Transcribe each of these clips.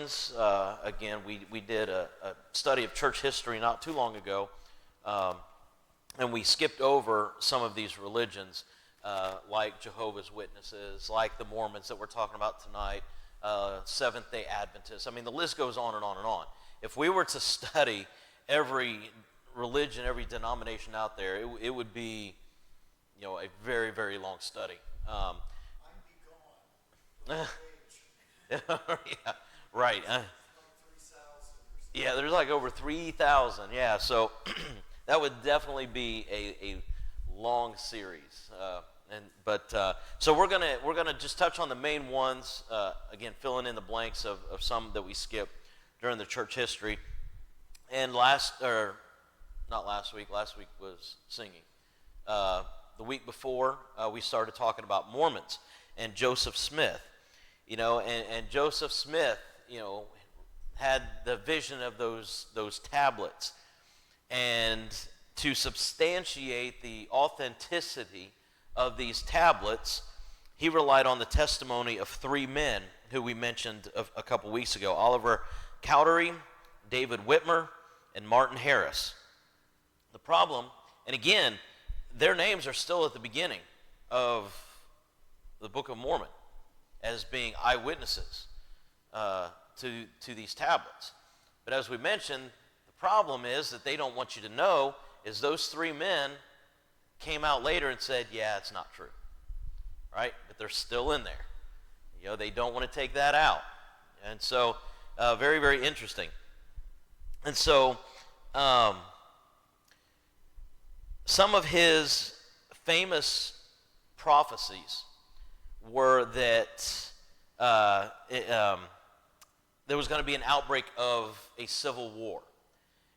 Mormons, again, we did a study of church history not too long ago, and we skipped over some of these religions, like Jehovah's Witnesses, like the Mormons that we're talking about tonight, Seventh-day Adventists. I mean, the list goes on and on and on. If we were to study every religion, every denomination out there, it would be, a very, very long study. I'd be gone. Yeah, right. Yeah, there's like over 3,000. Yeah, so that would definitely be a long series. So we're gonna just touch on the main ones. Again, filling in the blanks of some that we skipped during the church history. And last week was singing. The week before, we started talking about Mormons and Joseph Smith. And Joseph Smith, had the vision of those tablets. And to substantiate the authenticity of these tablets, he relied on the testimony of three men who we mentioned a couple weeks ago: Oliver Cowdery, David Whitmer, and Martin Harris. The problem, and again, their names are still at the beginning of the Book of Mormon as being eyewitnesses to these tablets. But as we mentioned, the problem is that they don't want you to know is those three men came out later and said, yeah, it's not true, right? But they're still in there. They don't want to take that out. And so, very, very interesting. And so, some of his famous prophecies were that there was going to be an outbreak of a civil war.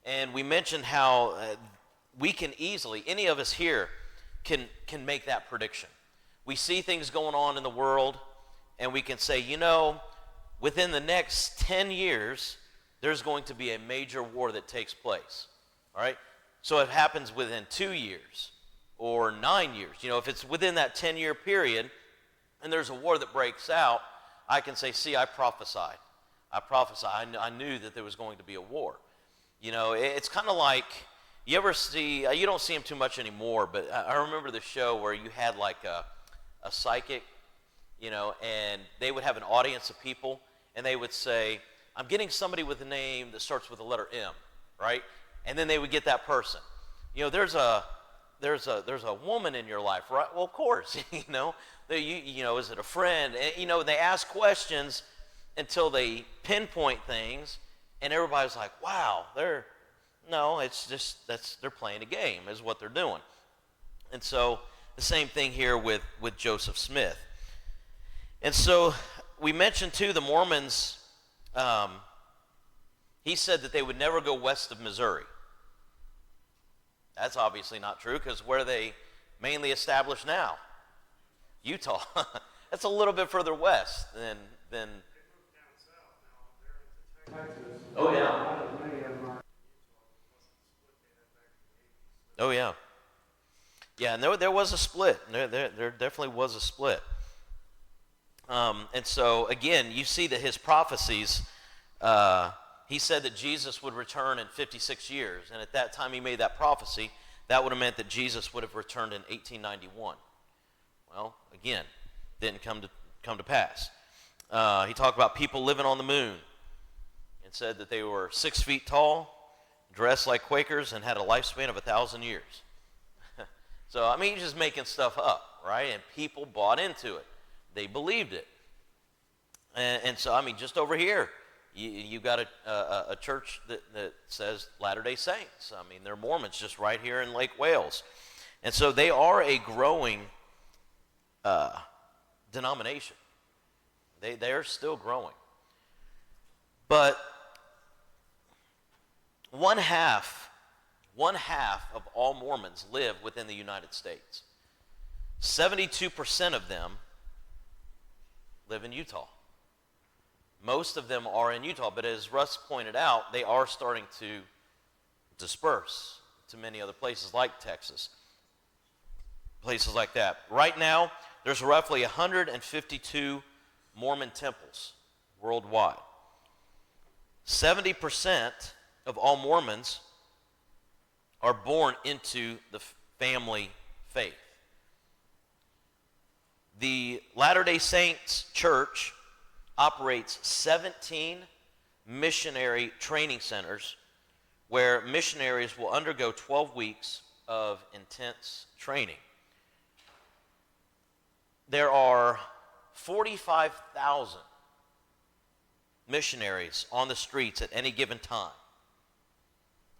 And we mentioned how we can easily, any of us here, can make that prediction. We see things going on in the world, and we can say, within the next 10 years, there's going to be a major war that takes place. All right? So it happens within 2 years or 9 years. If it's within that 10-year period and there's a war that breaks out, I can say, see, I prophesied. I knew that there was going to be a war. It's kind of like, you ever see, you don't see them too much anymore, but I remember the show where you had like a psychic, and they would have an audience of people, and they would say, I'm getting somebody with a name that starts with the letter M, right? And then they would get that person. There's a woman in your life, right? Well, of course, is it a friend? And, they ask questions until they pinpoint things, and everybody's like, wow, they're playing a game is what they're doing. And so the same thing here with Joseph Smith. And so we mentioned too the Mormons, he said that they would never go west of Missouri. That's obviously not true, because where are they mainly established now? Utah. That's a little bit further west than Oh yeah. Oh yeah. Yeah, and there was a split. There definitely was a split. And so again, you see that his prophecies, he said that Jesus would return in 56 years. And at that time he made that prophecy, that would have meant that Jesus would have returned in 1891. Well, again, didn't come to pass. He talked about people living on the moon and said that they were 6 feet tall, dressed like Quakers, and had a lifespan of 1,000 years. So, I mean, he's just making stuff up, right? And people bought into it. They believed it. And so, I mean, just over here, you got a church that says Latter-day Saints. I mean, they're Mormons just right here in Lake Wales. And so they are a growing denomination. They are still growing. But one half of all Mormons live within the United States. 72% of them live in Utah. Most of them are in Utah, but as Russ pointed out, they are starting to disperse to many other places like Texas, places like that. Right now, there's roughly 152 Mormon temples worldwide. 70% of all Mormons are born into the family faith. The Latter-day Saints Church operates 17 missionary training centers where missionaries will undergo 12 weeks of intense training. There are 45,000 missionaries on the streets at any given time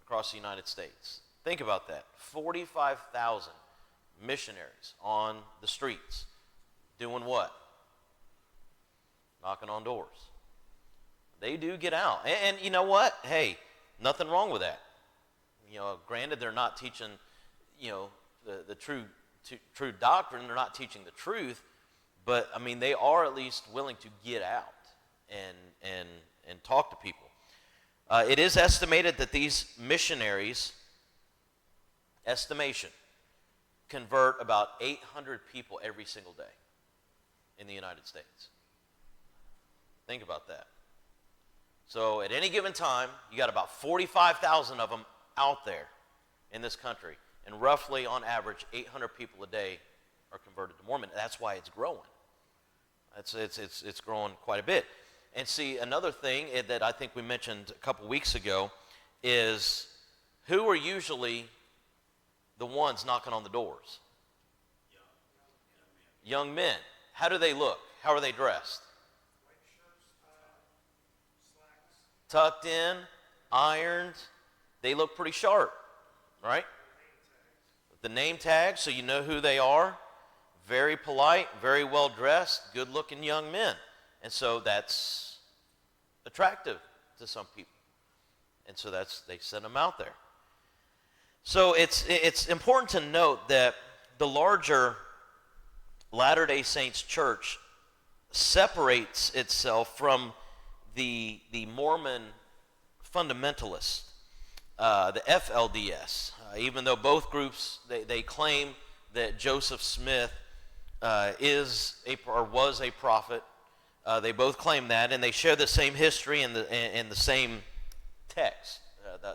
across the United States. Think about that. 45,000 missionaries on the streets. Doing what? Knocking on doors. They do get out. And you know what? Hey, nothing wrong with that. Granted, they're not teaching, the true doctrine. They're not teaching the truth. But, I mean, they are at least willing to get out and talk to people. It is estimated that these missionaries, convert about 800 people every single day in the United States. Think about that. So at any given time, you got about 45,000 of them out there in this country. And roughly, on average, 800 people a day are converted to Mormon. That's why it's growing. It's growing quite a bit. And see, another thing that I think we mentioned a couple weeks ago is who are usually the ones knocking on the doors? Young men. How do they look? How are they dressed? White shirts, slacks. Tucked in, ironed. They look pretty sharp, right? The name tag, so you know who they are. Very polite, very well dressed, good looking young men. And so that's attractive to some people. And so they send them out there. So it's important to note that the larger Latter-day Saints Church separates itself from the Mormon fundamentalists, the FLDS. Even though both groups, they claim that Joseph Smith was a prophet. They both claim that, and they share the same history and the same text,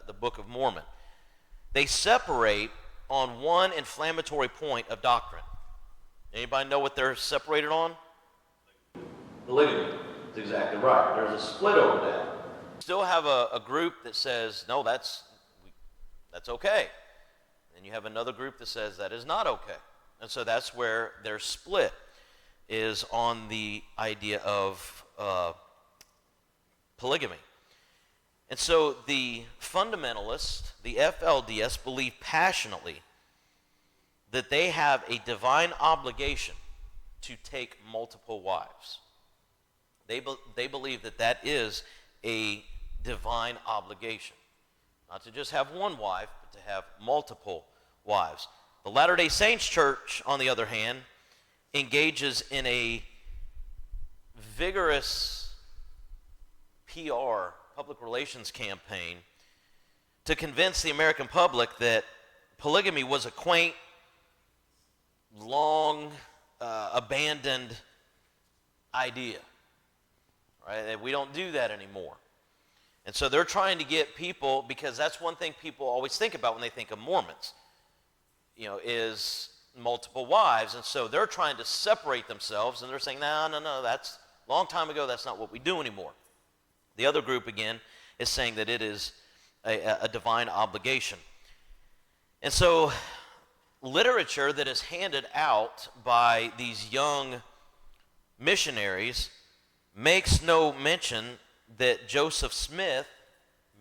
the Book of Mormon. They separate on one inflammatory point of doctrine. Anybody know what they're separated on? Polygamy. That's exactly right. There's a split over that. Still have a group that says, no, that's okay. And you have another group that says that is not okay. And so that's where their split is, on the idea of polygamy. And so the fundamentalists, the FLDS, believe passionately that they have a divine obligation to take multiple wives. They believe that is a divine obligation. Not to just have one wife, but to have multiple wives. The Latter-day Saints Church, on the other hand, engages in a vigorous PR, public relations campaign to convince the American public that polygamy was a quaint, long abandoned idea, right? That we don't do that anymore. And so they're trying to get people, because that's one thing people always think about when they think of Mormons, is multiple wives. And so they're trying to separate themselves, and they're saying, no, that's a long time ago, that's not what we do anymore. The other group, again, is saying that it is a divine obligation. And so literature that is handed out by these young missionaries makes no mention that Joseph Smith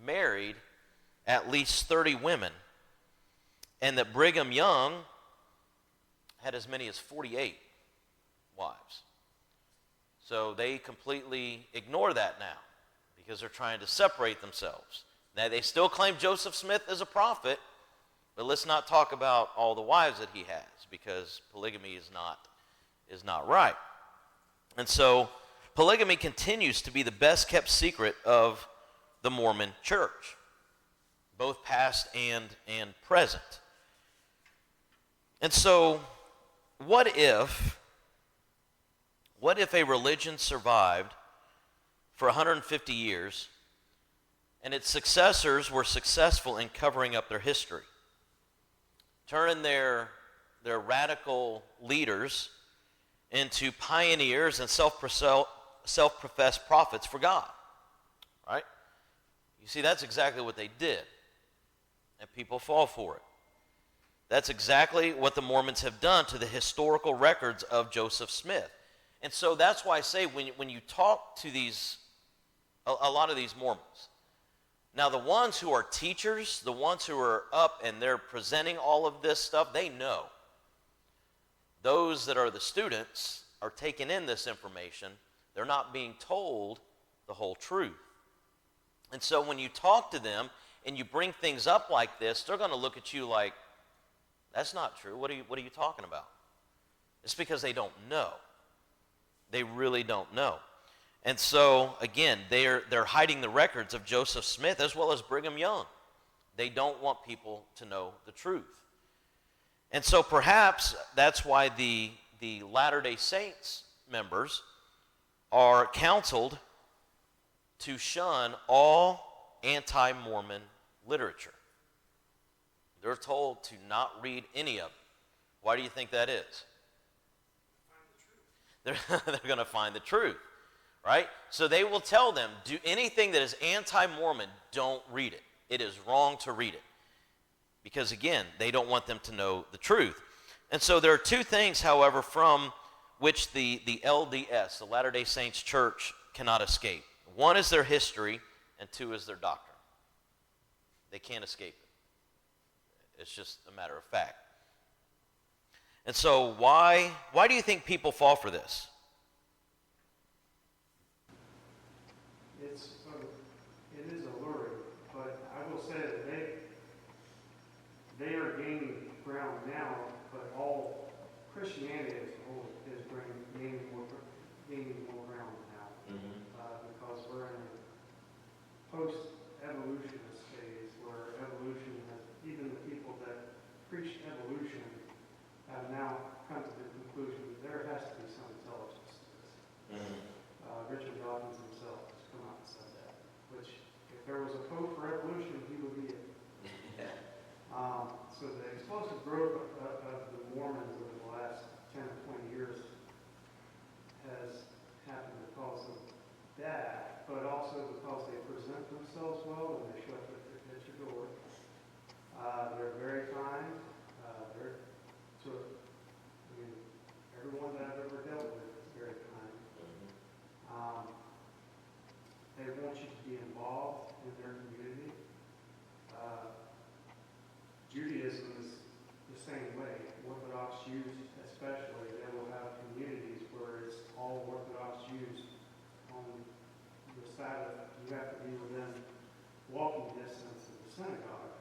married at least 30 women, and that Brigham Young had as many as 48 wives. So they completely ignore that now because they're trying to separate themselves. Now, they still claim Joseph Smith as a prophet, but let's not talk about all the wives that he has, because polygamy is not right. And so polygamy continues to be the best kept secret of the Mormon church, both past and present. And so what if a religion survived for 150 years and its successors were successful in covering up their history, turning their radical leaders into pioneers and self-professed prophets for God, right? You see, that's exactly what they did, and people fall for it. That's exactly what the Mormons have done to the historical records of Joseph Smith. And so that's why I say when you talk to a lot of these Mormons, now the ones who are teachers, the ones who are up and they're presenting all of this stuff, they know. Those that are the students are taking in this information. They're not being told the whole truth. And so when you talk to them and you bring things up like this, they're going to look at you like, that's not true. What are you talking about? It's because they don't know. They really don't know. And so, again, they're hiding the records of Joseph Smith as well as Brigham Young. They don't want people to know the truth. And so perhaps that's why the Latter-day Saints members are counseled to shun all anti-Mormon literature. They're told to not read any of it. Why do you think that is? They're going to find the truth, right? So they will tell them, do anything that is anti-Mormon, don't read it. It is wrong to read it. Because again, they don't want them to know the truth. And so there are two things, however, from which the LDS, the Latter-day Saints Church, cannot escape. One is their history, and two is their doctrine. They can't escape it. It's just a matter of fact. And so why do you think people fall for this? It is alluring, but I will say that they are gaining ground now, but all Christianity as a whole is gaining more ground now, because we're in a post-evolutionist phase where evolution has, even the people that preach evolution have now come to the conclusion that there has to be some intelligence to this. Richard Dawkins himself has come out and said that, which, if there was a pope for evolution, he would be it. So the explosive growth of the Mormons over the last 10 or 20 years has happened because of that, but also because they present themselves well and they show up at your door. They're very kind. Everyone that I've ever dealt with is very kind. They want you to be involved in their community. Judaism is the same way. Orthodox Jews especially, they will have communities where it's all Orthodox Jews on the Sabbath. You have to be within walking distance of the synagogue.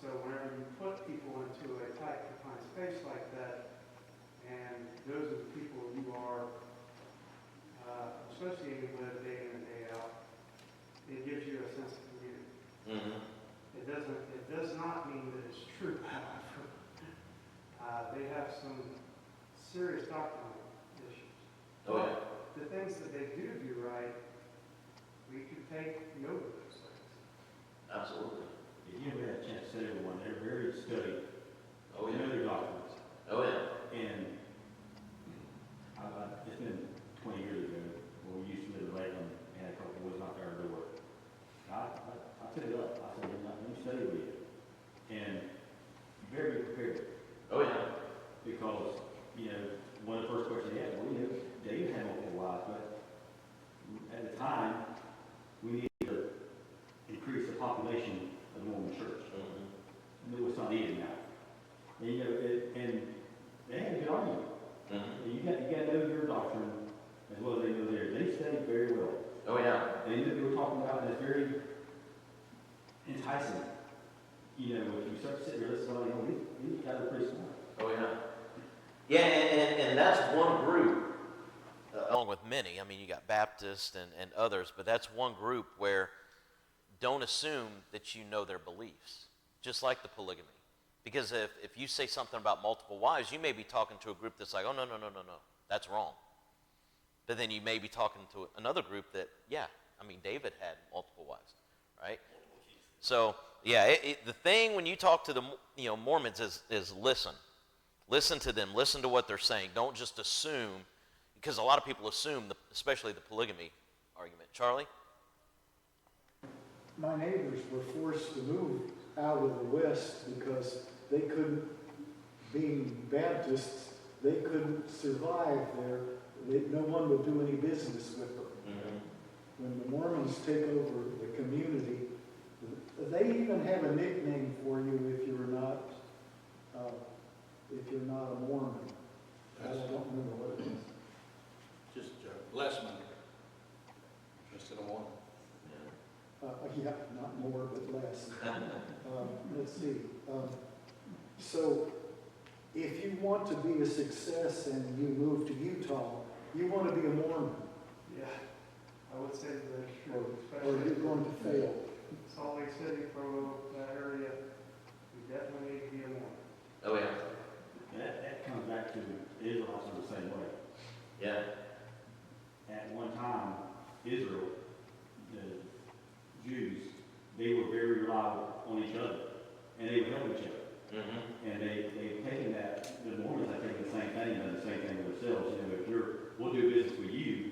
So whenever you put people into a tight, confined space like that, and those are the people you are associated with day in and day out, it gives you a sense of community. It does not mean that it's true, however. They have some serious doctrinal issues. Oh, yeah. The things that they do right, we could take note of those things. Absolutely. If you ever had a chance to study with one, they're very studied. Oh, They yeah. know their doctrines. Oh, yeah. And it's been 20 years ago when we used to live in Lakeland and a couple boys knocked our door. I took it up. I said, let me study with you. And very prepared. Oh, yeah. Because, one of the first questions they asked, David had multiple wives, but at the time, we needed to increase the population of the Mormon church. And it was not needed now. And, and they had a good argument. You got to know your doctrine as well as they know theirs. They studied very well. Oh, yeah. They knew what they were talking about, and it's very enticing. If you start to sit there and listen to somebody, these guys are pretty smart. Oh, yeah. Yeah, and that's one group. Along with many, I mean, you got Baptists and others, but that's one group where don't assume that you know their beliefs, just like the polygamy. Because if you say something about multiple wives, you may be talking to a group that's like, oh, no, that's wrong. But then you may be talking to another group that, yeah, I mean, David had multiple wives. right? So, yeah, the thing when you talk to the Mormons is listen. Listen to them. Listen to what they're saying. Don't just assume, because a lot of people assume, especially the polygamy argument. Charlie? My neighbors were forced to move out of the West because they couldn't, being Baptists, they couldn't survive there. No one would do any business with them. Mm-hmm. When the Mormons take over the community, they even have a nickname for you if you're not a Mormon. I don't remember what it is. Just less money instead of more. Yeah, not more, but less. Let's see. So, if you want to be a success and you move to Utah, you want to be a Mormon, Yeah, I would say that's or, true, or especially you're going to fail. Salt Lake City, Provo, that area, we definitely need to be a Mormon. Oh, yeah. That comes back to the Israelites are the same way. Yeah. At one time, Israel, the Jews, they were very reliable on each other, and they would help each other. Mm-hmm. And they've taken that, the Mormons have taken the same thing and done the same thing with themselves. You know, if we'll do business with you,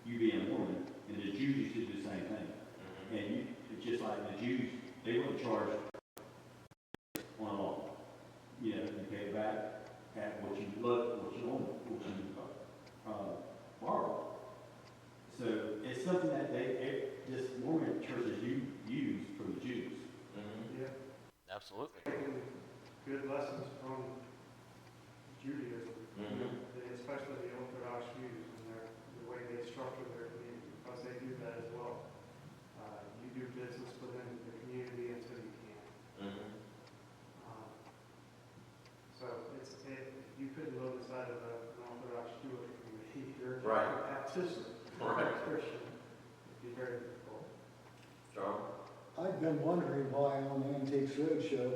you being a Mormon, and the Jews used to do the same thing. Mm-hmm. And it's just like the Jews, they wouldn't charge on a law. You know, you pay it back at what you look, what you own, what you borrow. So it's something that this Mormon churches use for the Jews. Mm-hmm. Yeah, Absolutely. taking good lessons from Judaism, Mm-hmm. especially the Orthodox Jews and the way they structure their community, because they do that as well. You do business within the community until you can. Mm-hmm. So you couldn't live inside of an Orthodox Jewish community. You're Right. a Baptist or a Christian. It'd be very difficult. Charlie? I've been wondering why on Antiques Roadshow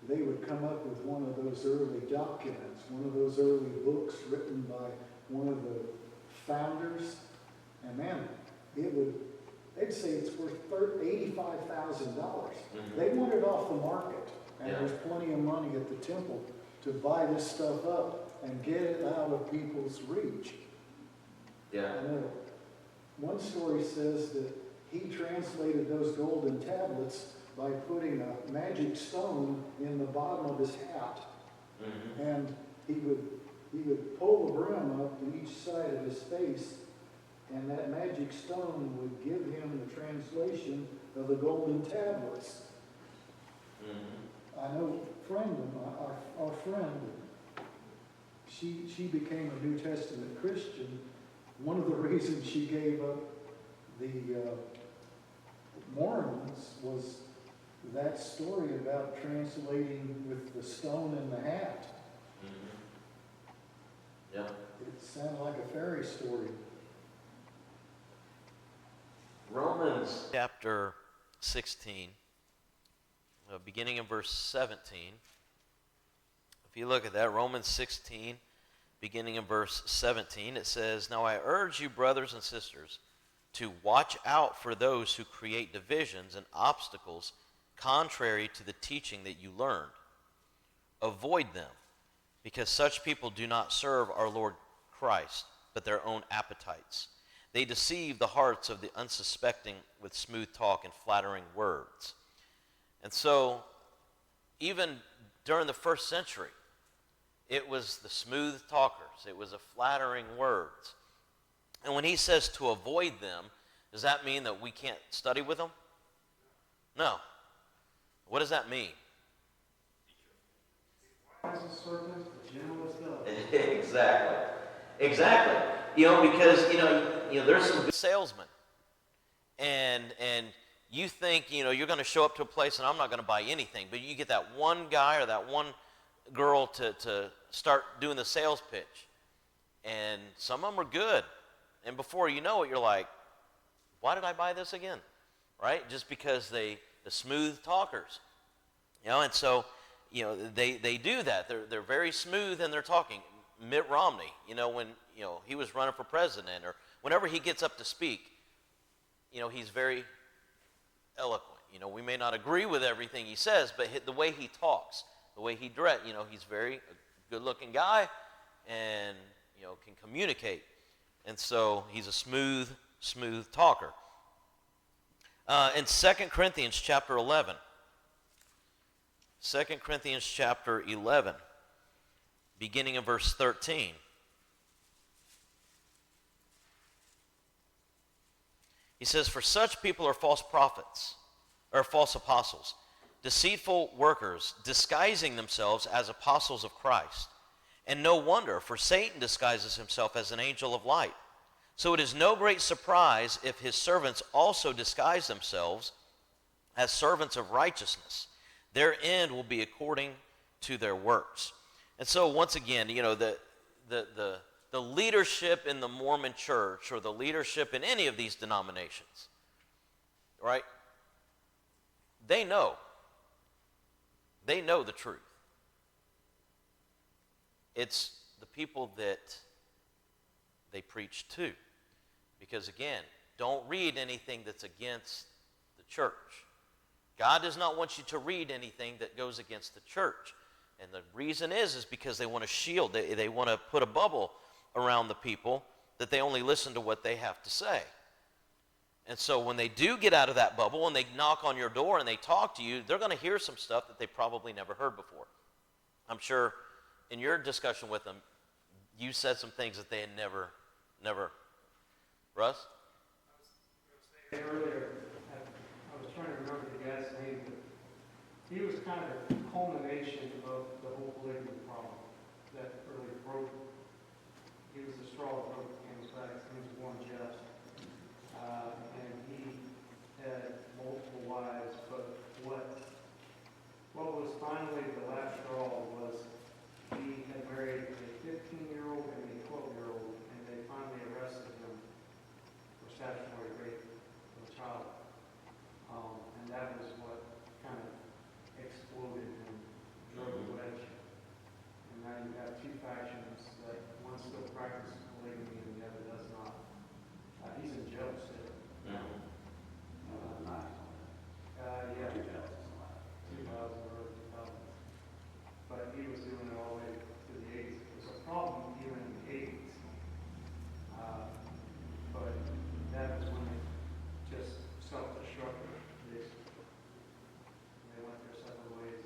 they would come up with one of those early documents, one of those early books written by one of the founders, and man, they'd say it's worth $85,000. Mm-hmm. They want it off the market, and Yeah. there's plenty of money at the temple to buy this stuff up and get it out of people's reach. Yeah. I know. One story says that he translated those golden tablets by putting a magic stone in the bottom of his hat, Mm-hmm. and he would pull the brim up to each side of his face, and that magic stone would give him the translation of the golden tablets. Mm-hmm. I know a friend of mine, our friend, she became a New Testament Christian. One of the reasons she gave up the Mormons was that story about translating with the stone in the hat. Mm-hmm. Yeah. It sounded like a fairy story. Romans. Chapter 16, beginning in verse 17. If you look at that, Romans 16, beginning in verse 17, it says, "Now I urge you, brothers and sisters, to watch out for those who create divisions and obstacles contrary to the teaching that you learned. Avoid them, because such people do not serve our Lord Christ, but their own appetites. They deceive the hearts of the unsuspecting with smooth talk and flattering words." And so, even during the first century, it was the smooth talkers. It was the flattering words. And when he says to avoid them, does that mean that we can't study with them? No. What does that mean? Wise as serpents, but gentle as doves. Exactly. You know, because you know, there's some good Salesman. And you think, you're going to show up to a place and I'm not going to buy anything, but you get that one guy or that one girl to start doing the sales pitch. And some of them are good. And before you know it, you're like, why did I buy this again? Right? Just because the smooth talkers. And so, they do that. They're very smooth in their talking. Mitt Romney, when, he was running for president, or whenever he gets up to speak, he's very eloquent. You know, we may not agree with everything he says, but the way he talks, the way he dress, you know, he's very good-looking guy, and you know, can communicate, and so he's a smooth talker. In 2 Corinthians chapter 11, 2 Corinthians chapter 11, beginning in verse 13. He says, "For such people are false prophets, or false apostles, deceitful workers, disguising themselves as apostles of Christ. And no wonder, for Satan disguises himself as an angel of light. So it is no great surprise if his servants also disguise themselves as servants of righteousness. Their end will be according to their works." And so once again, you know, the leadership in the Mormon church, or the leadership in any of these denominations, right? They know the truth. It's the people that they preach to. Because again, don't read anything that's against the church. God does not want you to read anything that goes against the church. And the reason is because they want to shield, they want to put a bubble around the people that they only listen to what they have to say. And so when they do get out of that bubble and they knock on your door and they talk to you, they're going to hear some stuff that they probably never heard before. I'm sure in your discussion with them, you said some things that they had never. Russ? I was saying earlier, I was trying to remember the guy's name, but he was kind of the culmination of the whole polygamy problem that really broke. He was the straw that broke the camel's back. His name was Warren Jeffs. And he had multiple wives, but what was finally the last straw was he had married a 15-year-old and a 12-year-old, and they finally arrested him for statutory rape of a child. And that was what kind of exploded and drove the wedge. And now you have two factions that one still practices polygamy and the other does not. He's in jail still. Yeah. 2000 or 2000. But he was doing it all the way to the 80s. It was a problem even in the 80s. But that was when it just self-destructed. They went their separate ways.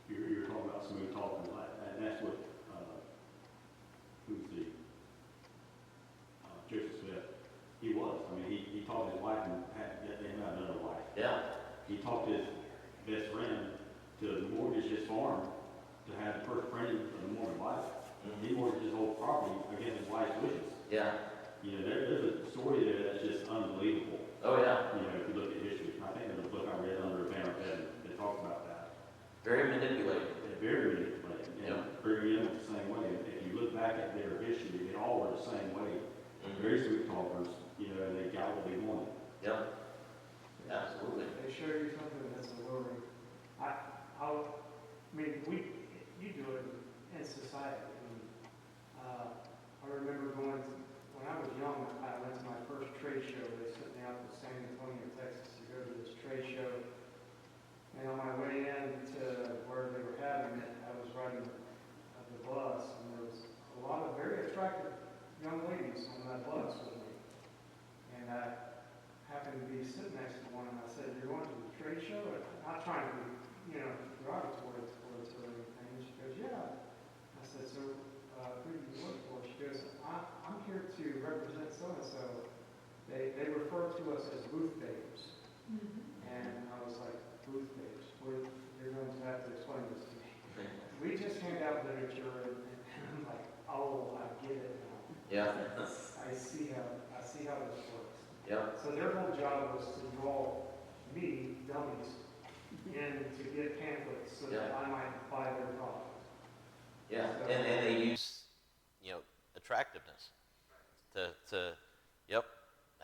You're talking about smooth talking, and that's what, who's the, Joseph Smith, he was. I mean, he talked to his wife and had another wife. Yeah. He talked to his best friend to mortgage his farm to have the first printing of the Mormon Bible. Mm-hmm. He mortgaged his whole property against his wife's wishes. Yeah. You know, there's a story there that's just unbelievable. Oh, yeah. You know, if you look at history. I think there's a book I read under a banner that talks about that. Very manipulated. They're very manipulated. And Brigham Young was the same way. If you look back at their history, they all were the same way. Mm-hmm. Very sweet talkers, you know, and they got what they wanted. Yep. Absolutely. They show you something that's alluring. I mean, you do it in society. I remember when I was young, I went to my first trade show. They sent me out to San Antonio, Texas to go to this trade show. And on my way in to where they were having it, I was riding the bus, and there was a lot of very attractive young ladies on that bus with me. And I happened to be sitting next to one, and I said, "You're going to the trade show?" And not trying to be, derogatory towards her or anything. And she goes, "Yeah." I said, "So, who do you work for?" She goes, I'm here to represent so-and-so. They refer to us as booth babes. And I was like, booth babes? You're going to have to explain this to me. We just hand out literature, and I'm like, oh, I get it now. Yeah. I see how this works. Yep. So their whole job was to draw me, dummies, in to get pamphlets so that I might buy their product. Yeah. So, And they use. Attractiveness. Yep,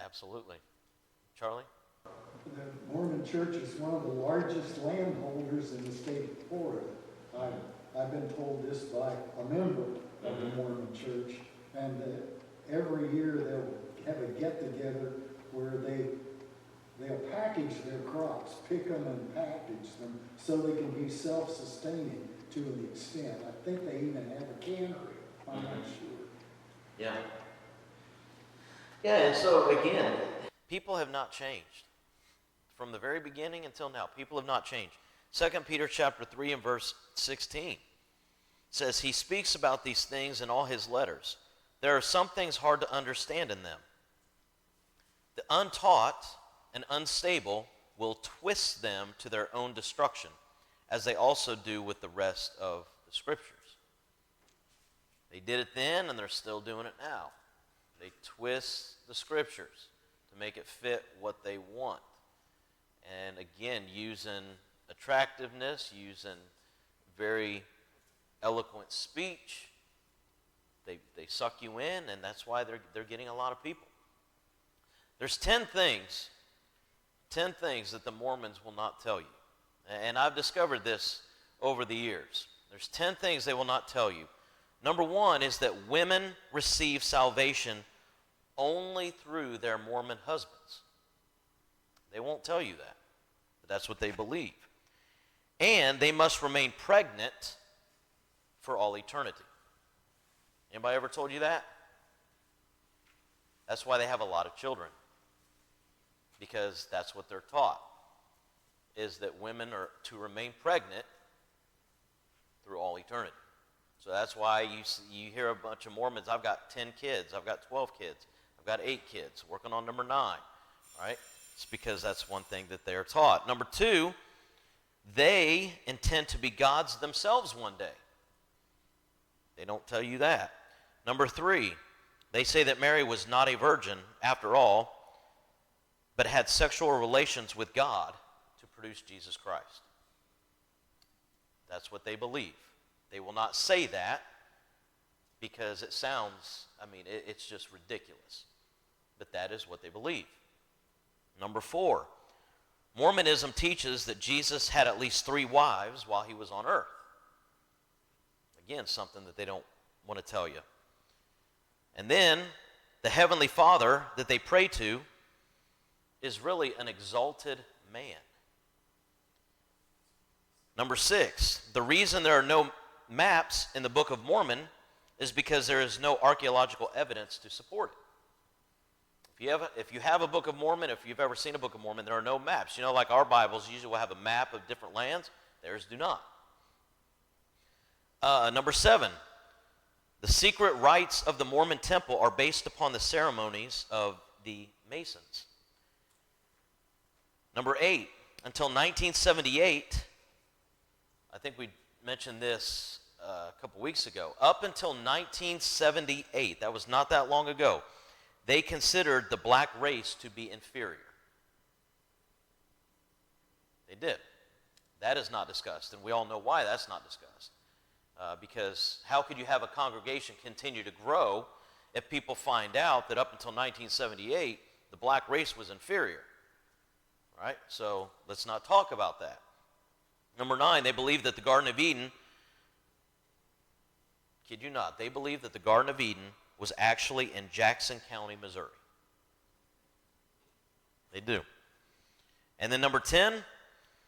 absolutely. Charlie? The Mormon Church is one of the largest landholders in the state of Florida. I've been told this by a member of the Mormon Church, and every year they'll have a get-together where they pick them and package them so they can be self-sustaining to an extent. I think they even have a cannery, I'm not sure. Yeah. Yeah, and so again, People have not changed. From the very beginning until now, people have not changed. 2 Peter chapter 3 and verse 16 says, he speaks about these things in all his letters. There are some things hard to understand in them. The untaught and unstable will twist them to their own destruction, as they also do with the rest of the Scriptures. They did it then, and they're still doing it now. They twist the Scriptures to make it fit what they want. And again, using attractiveness, using very eloquent speech, they suck you in, and that's why they're getting a lot of people. There's 10 things that the Mormons will not tell you. And I've discovered this over the years. There's 10 things they will not tell you. Number one is that women receive salvation only through their Mormon husbands. They won't tell you that, but that's what they believe. And they must remain pregnant for all eternity. Anybody ever told you that? That's why they have a lot of children, because that's what they're taught, is that women are to remain pregnant through all eternity. So that's why you hear a bunch of Mormons, I've got 10 kids, I've got 12 kids, I've got 8 kids, working on number 9, right? It's because that's one thing that they are taught. Number 2, they intend to be gods themselves one day. They don't tell you that. Number 3, they say that Mary was not a virgin after all, but had sexual relations with God to produce Jesus Christ. That's what they believe. They will not say that because it sounds, it's just ridiculous. But that is what they believe. Number 4, Mormonism teaches that Jesus had at least 3 wives while he was on earth. Again, something that they don't want to tell you. And then, the Heavenly Father that they pray to is really an exalted man. Number 6, the reason there are no maps in the Book of Mormon is because there is no archaeological evidence to support it. If you have a Book of Mormon, if you've ever seen a Book of Mormon, there are no maps. You know, like our Bibles usually will have a map of different lands. Theirs do not. Number 7, the secret rites of the Mormon temple are based upon the ceremonies of the Masons. Number 8, until 1978, I think we mentioned this a couple weeks ago, up until 1978, that was not that long ago, they considered the black race to be inferior. They did. That is not discussed, and we all know why that's not discussed. Because how could you have a congregation continue to grow if people find out that up until 1978, the black race was inferior? Right? So let's not talk about that. Number 9, they believe that the Garden of Eden, kid you not, they believe that the Garden of Eden was actually in Jackson County, Missouri. They do. And then number 10,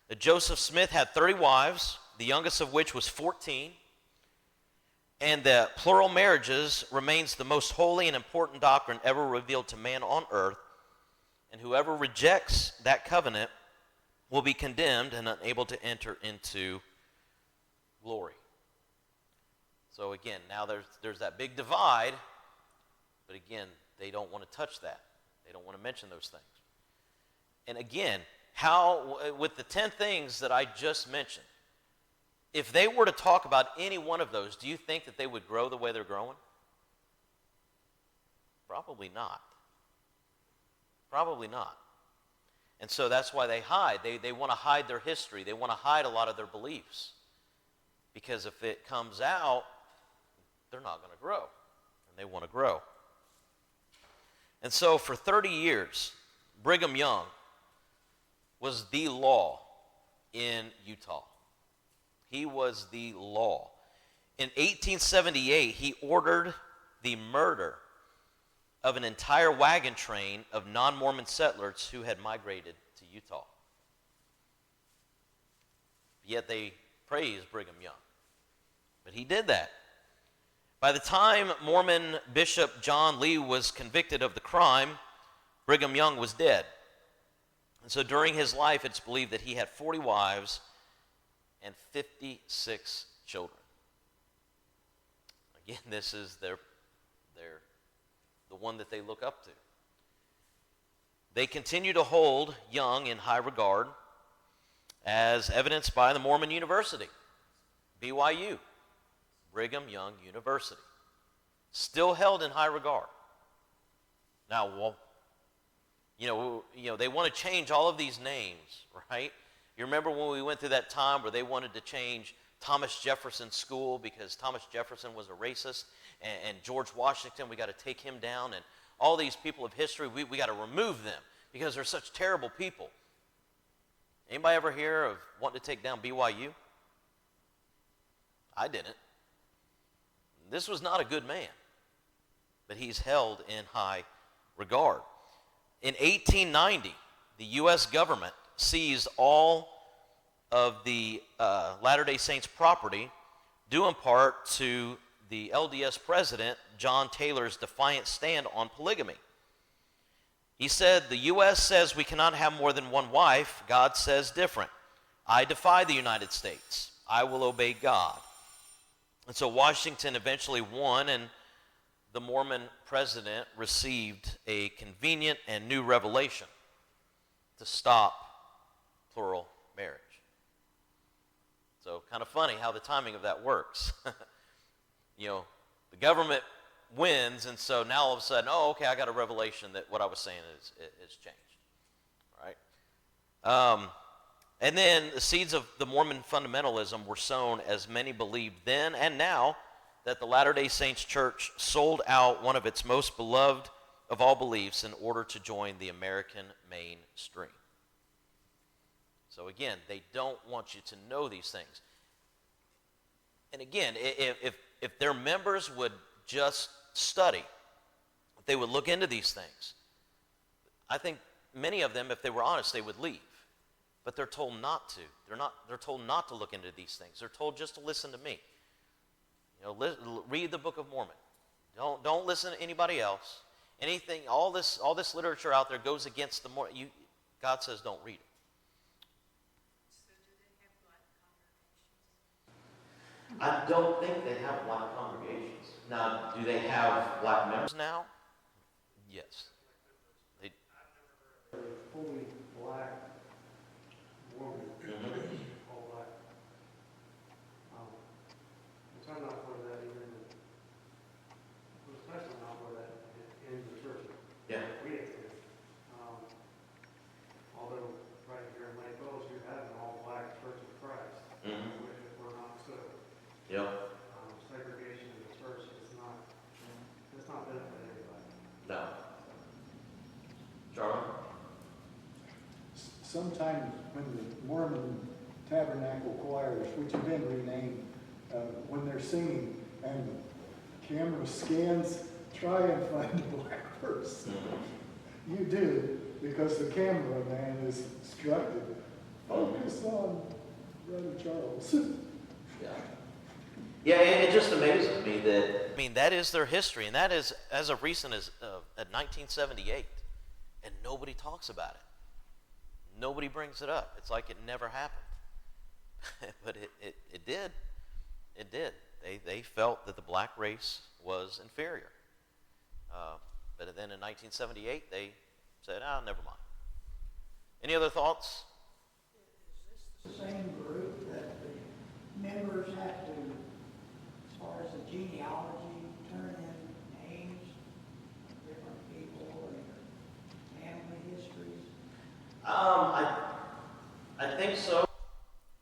that Joseph Smith had 30 wives, the youngest of which was 14, and that plural marriages remains the most holy and important doctrine ever revealed to man on earth, and whoever rejects that covenant will be condemned and unable to enter into glory. So again, now there's that big divide, but again, they don't want to touch that. They don't want to mention those things. And again, how, with the 10 things that I just mentioned, if they were to talk about any one of those, do you think that they would grow the way they're growing? Probably not. Probably not. And so that's why they hide. They want to hide their history. They want to hide a lot of their beliefs. Because if it comes out, they're not going to grow. And they want to grow. And so for 30 years, Brigham Young was the law in Utah. He was the law. In 1878, he ordered the murder of an entire wagon train of non-Mormon settlers who had migrated to Utah. yet they praise Brigham Young. But he did that. By the time Mormon Bishop John Lee was convicted of the crime, Brigham Young was dead. And so during his life, it's believed that he had 40 wives and 56 children. Again, this is the one that they look up to. They continue to hold Young in high regard, as evidenced by the Mormon University, BYU, Brigham Young University, still held in high regard. Now, well, you know, they want to change all of these names, right? You remember when we went through that time where they wanted to change Thomas Jefferson School because Thomas Jefferson was a racist, and George Washington, we got to take him down, and all these people of history, we got to remove them because they're such terrible people. Anybody ever hear of wanting to take down BYU? I didn't. This was not a good man, but he's held in high regard. In 1890, the U.S. government seized all of the Latter-day Saints property, due in part to the LDS president, John Taylor's defiant stand on polygamy. He said, "The U.S. says we cannot have more than one wife. God says different. I defy the United States. I will obey God." And so Washington eventually won, and the Mormon president received a convenient and new revelation to stop plural marriage. So kind of funny how the timing of that works. You know, the government wins, and so now all of a sudden, oh, okay, I got a revelation that what I was saying is changed. All right? And then the seeds of the Mormon fundamentalism were sown, as many believed then and now, that the Latter-day Saints Church sold out one of its most beloved of all beliefs in order to join the American mainstream. So again, they don't want you to know these things. And again, if their members would just study, if they would look into these things, I think many of them, if they were honest, they would leave. But they're told not to. They're told not to look into these things. They're told just to listen to me. You know, read the Book of Mormon. Don't listen to anybody else. Anything, all this literature out there goes against the Mormon. God says don't read it. I don't think they have black congregations. Now, do they have black members? Now, yes. They, Fully black woman, all black. So I'm not for that even, especially not for that in the church. Yeah. We attend. Although right here in Lake Village, you have an all-black Church of Christ, which we're not so. Yep. Segregation in the church is not, it's not benefit anybody. No. Charlie? Sometimes when the Mormon Tabernacle choirs, which have been renamed, when they're singing and the camera scans, try and find a black person. You do, because the cameraman is instructed, focus on Brother Charles. Yeah. Yeah, and it just amazes me that, I mean, that is their history, and that is as of recent as 1978, and nobody talks about it. Nobody brings it up. It's like it never happened. But it did. It did. They felt that the black race was inferior. But then in 1978, they said, never mind. Any other thoughts? Is this the same group that the members have to, as far as the genealogy, turn in names of different people and their family histories? I think so.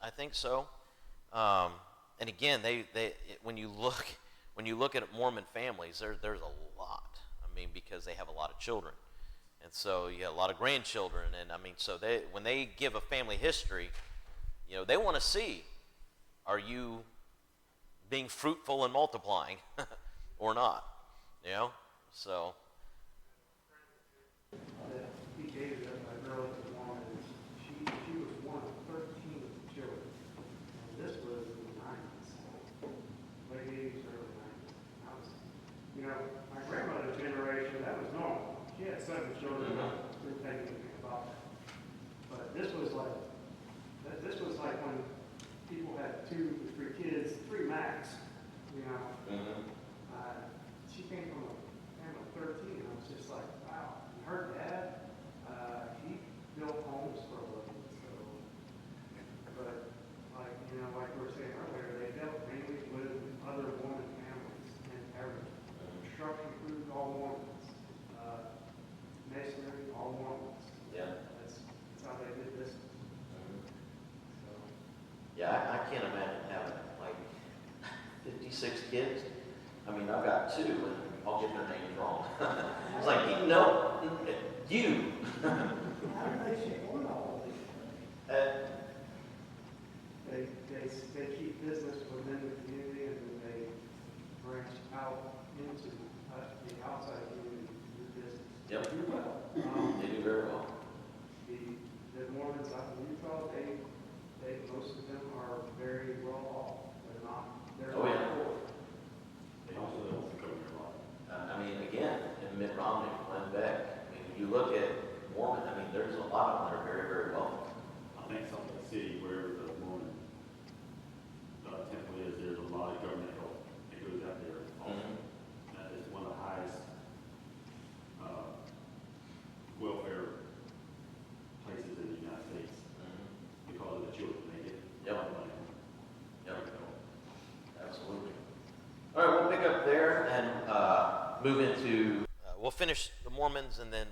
I think so. And again, when you look at Mormon families, there's a lot. I mean, because they have a lot of children, and so you have a lot of grandchildren, and I mean, so when they give a family history, you know, they want to see, are you being fruitful and multiplying, or not? You know, so. He gave it, a girl at the Mormon, she was one of 13 children. Yeah, I can't imagine having like 56 kids. I mean, I've got two, and I'll get their names wrong. It's like, no, you. How do they support all of this? They keep business within the community and then they branch out into the outside community to do business. Yep, Um, they do very well. the Mormons out in Utah, most of them are very well off. They're Oh, not yeah. poor. They also don't cover their life. I mean, again, in Mitt Romney, Glenn Beck, I mean, you look at Mormon, I mean, there's a lot of them that are very, very wealthy. I think Salt Lake City, wherever the Mormon temple is, there's a lot of government help that goes out there. Mhm. That is one of the highest welfare places in the United States because of the children they get. Yep. a lot of money. Yep. Absolutely. All right, we'll pick up there and move into. We'll finish the Mormons and then